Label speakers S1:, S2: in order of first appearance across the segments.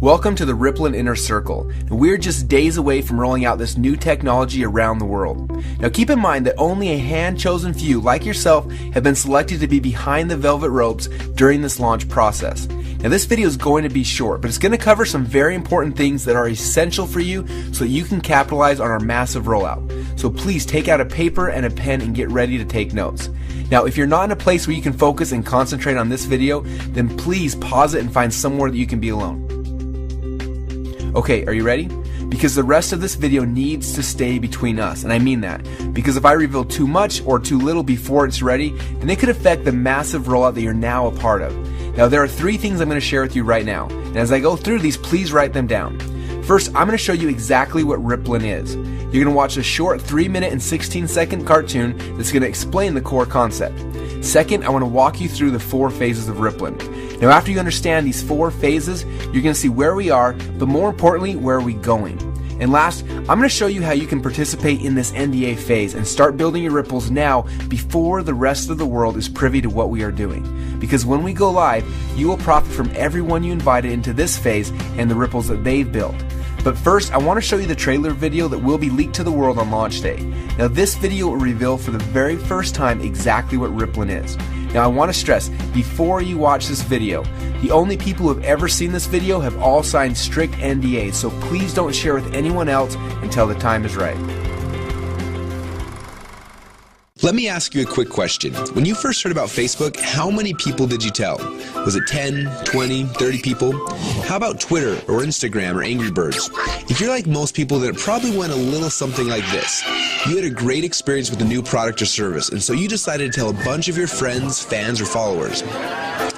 S1: Welcome to the Rippln Inner Circle. We're just days away from rolling out this new technology around the world. Now keep in mind that only a hand-chosen few like yourself have been selected to be behind the velvet ropes during this launch process. Now this video is going to be short, but it's going to cover some very important things that are essential for you so that you can capitalize on our massive rollout. So please take out a paper and a pen and get ready to take notes. Now if you're not in a place where you can focus and concentrate on this video, then please pause it and find somewhere that you can be alone. Okay, are you ready? Because the rest of this video needs to stay between us, and I mean that. Because if I reveal too much or too little before it's ready, then it could affect the massive rollout that you're now a part of. Now there are 3 things I'm going to share with you right now, and as I go through these, please write them down. First, I'm going to show you exactly what Rippln is. You're going to watch a short 3-minute and 16-second cartoon that's going to explain the core concept. Second, I want to walk you through the 4 phases of Rippln. Now after you understand these 4 phases, you're going to see where we are, but more importantly, where are we going. And last, I'm going to show you how you can participate in this NDA phase and start building your ripples now before the rest of the world is privy to what we are doing. Because when we go live, you will profit from everyone you invited into this phase and the ripples that they've built. But first, I want to show you the trailer video that will be leaked to the world on launch day. Now this video will reveal for the very first time exactly what Rippln is. Now I want to stress, before you watch this video, the only people who have ever seen this video have all signed strict NDAs, so please don't share with anyone else until the time is right.
S2: Let me ask you a quick question. When you first heard about Facebook, how many people did you tell? Was it 10, 20, 30 people? How about Twitter or Instagram or Angry Birds? If you're like most people, then it probably went a little something like this. You had a great experience with a new product or service, and so you decided to tell a bunch of your friends, fans, or followers.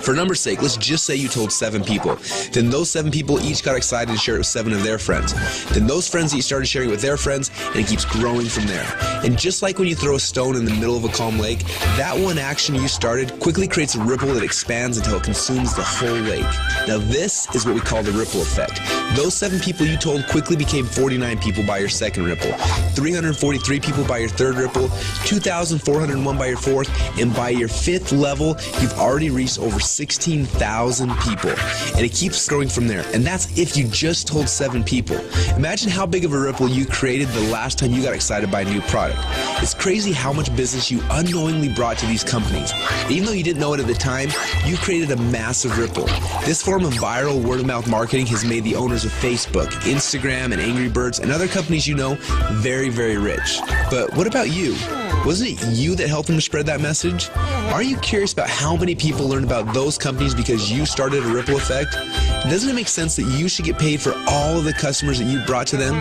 S2: For number's sake, let's just say you told 7 people. Then those 7 people each got excited to share it with 7 of their friends. Then those friends each started sharing it with their friends, and it keeps growing from there. And just like when you throw a stone in the middle of a calm lake, that one action you started quickly creates a ripple that expands until it consumes the whole lake. Now this is what we call the ripple effect. Those 7 people you told quickly became 49 people by your second ripple, 343 people by your third ripple, 2,401 by your fourth, and by your 5th level, you've already reached over 16,000 people. And it keeps growing from there. And that's if you just told 7 people. Imagine how big of a ripple you created the last time you got excited by a new product. It's crazy how much business you unknowingly brought to these companies. Even though you didn't know it at the time, you created a massive ripple. This form of viral word-of-mouth marketing has made the owners of Facebook, Instagram, and Angry Birds, and other companies you know very, very rich. But what about you? Wasn't it you that helped them to spread that message? Are you curious about how many people learned about those companies because you started a ripple effect? Doesn't it make sense that you should get paid for all of the customers that you brought to them?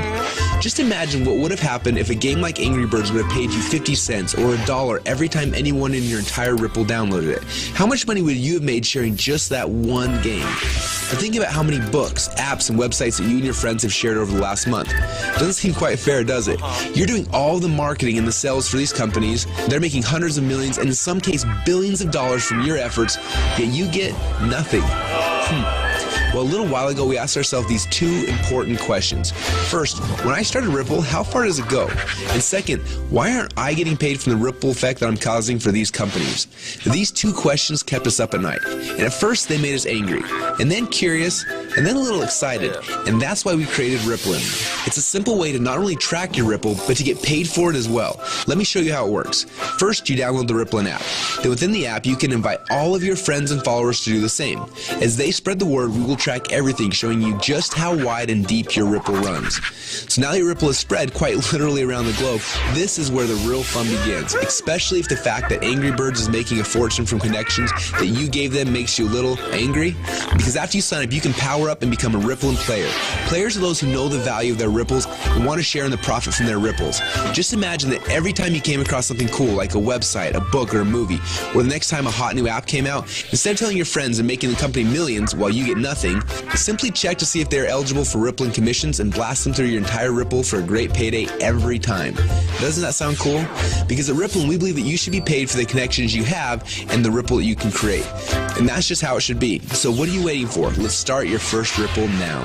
S2: Just imagine what would have happened if a game like Angry Birds would have paid you 50 cents or $1 every time anyone in your entire Ripple downloaded it. How much money would you have made sharing just that one game? Or think about how many books, apps, and websites that you and your friends have shared over the last month. Doesn't seem quite fair, does it? You're doing all the marketing and the sales for these companies. They're making hundreds of millions and in some cases billions of dollars from your efforts, yet you get nothing. Well, a little while ago, we asked ourselves these 2 important questions. First, when I started Ripple, how far does it go? And second, why aren't I getting paid from the ripple effect that I'm causing for these companies? These 2 questions kept us up at night. And at first, they made us angry, and then curious, and then a little excited. And that's why we created Rippln. It's a simple way to not only track your Ripple, but to get paid for it as well. Let me show you how it works. First, you download the Rippln app. Then within the app, you can invite all of your friends and followers to do the same. As they spread the word, we will track everything, showing you just how wide and deep your ripple runs. So now your ripple is spread quite literally around the globe. This is where the real fun begins, especially if the fact that Angry Birds is making a fortune from connections that you gave them makes you a little angry. Because after you sign up, you can power up and become a Rippln player. Players are those who know the value of their ripples and want to share in the profit from their ripples. Just imagine that every time you came across something cool, like a website, a book, or a movie, or the next time a hot new app came out, instead of telling your friends and making the company millions while you get nothing, simply check to see if they're eligible for Rippln commissions and blast them through your entire Ripple for a great payday every time. Doesn't that sound cool? Because at Rippln, we believe that you should be paid for the connections you have and the ripple that you can create. And that's just how it should be. So what are you waiting for? Let's start your first Ripple now.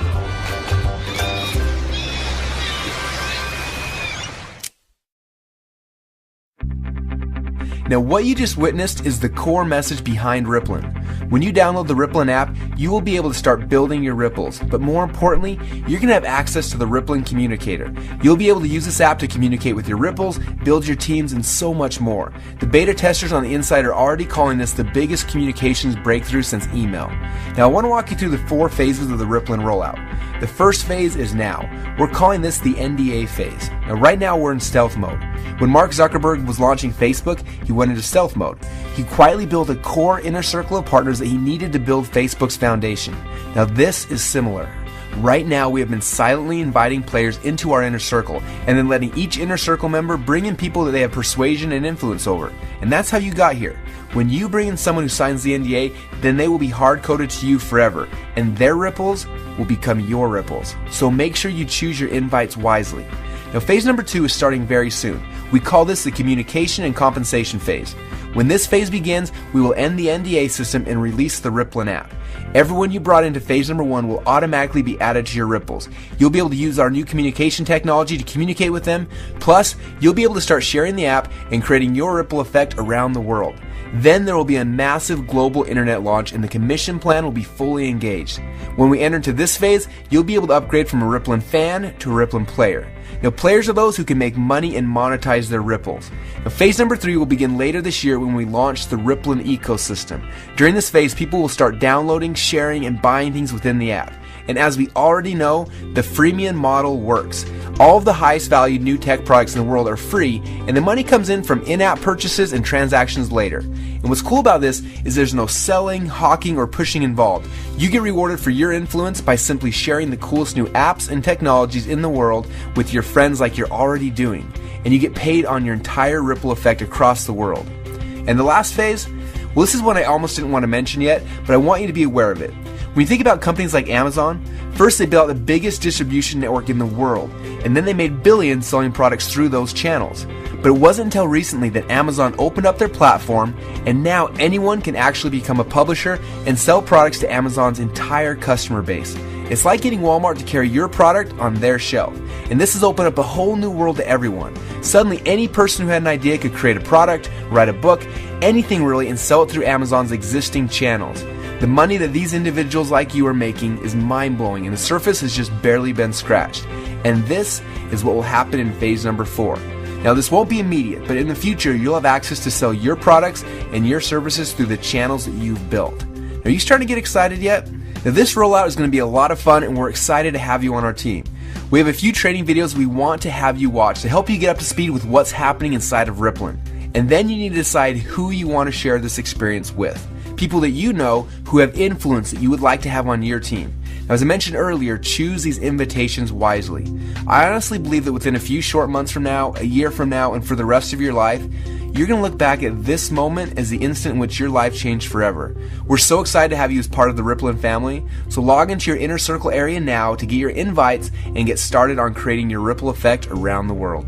S1: Now what you just witnessed is the core message behind Rippln. When you download the Rippln app, you will be able to start building your ripples, but more importantly, you're going to have access to the Rippln communicator. You'll be able to use this app to communicate with your ripples, build your teams, and so much more. The beta testers on the inside are already calling this the biggest communications breakthrough since email. Now I want to walk you through the 4 phases of the Rippln rollout. The first phase is now. We're calling this the NDA phase. Now right now we're in stealth mode. When Mark Zuckerberg was launching Facebook, he went into stealth mode. He quietly built a core inner circle of partners that he needed to build Facebook's foundation. Now this is similar. Right now we have been silently inviting players into our inner circle and then letting each inner circle member bring in people that they have persuasion and influence over. And that's how you got here. When you bring in someone who signs the NDA, then they will be hard-coded to you forever, and their ripples will become your ripples. So make sure you choose your invites wisely. Now phase number 2 is starting very soon. We call this the communication and compensation phase. When this phase begins, we will end the NDA system and release the Rippln app. Everyone you brought into phase number 1 will automatically be added to your ripples. You'll be able to use our new communication technology to communicate with them. Plus, you'll be able to start sharing the app and creating your ripple effect around the world. Then there will be a massive global internet launch and the commission plan will be fully engaged. When we enter into this phase, you'll be able to upgrade from a Rippln fan to a Rippln player. Now players are those who can make money and monetize their ripples. Now phase number 3 will begin later this year when we launch the Rippln ecosystem. During this phase, people will start downloading, sharing, and buying things within the app. And as we already know, the freemium model works. All of the highest valued new tech products in the world are free, and the money comes in from in-app purchases and transactions later. And what's cool about this is there's no selling, hawking, or pushing involved. You get rewarded for your influence by simply sharing the coolest new apps and technologies in the world with your friends like you're already doing. And you get paid on your entire ripple effect across the world. And the last phase? Well, this is one I almost didn't want to mention yet, but I want you to be aware of it. When you think about companies like Amazon, first they built the biggest distribution network in the world, and then they made billions selling products through those channels. But it wasn't until recently that Amazon opened up their platform, and now anyone can actually become a publisher and sell products to Amazon's entire customer base. It's like getting Walmart to carry your product on their shelf. And this has opened up a whole new world to everyone. Suddenly, any person who had an idea could create a product, write a book, anything really, and sell it through Amazon's existing channels. The money that these individuals like you are making is mind-blowing, and the surface has just barely been scratched. And this is what will happen in phase number 4. Now this won't be immediate, but in the future you'll have access to sell your products and your services through the channels that you've built. Are you starting to get excited yet? Now this rollout is going to be a lot of fun, and we're excited to have you on our team. We have a few training videos we want to have you watch to help you get up to speed with what's happening inside of Rippln. And then you need to decide who you want to share this experience with. People that you know who have influence that you would like to have on your team. Now, as I mentioned earlier, choose these invitations wisely. I honestly believe that within a few short months from now, a year from now, and for the rest of your life, you're going to look back at this moment as the instant in which your life changed forever. We're so excited to have you as part of the Rippln family, so log into your inner circle area now to get your invites and get started on creating your ripple effect around the world.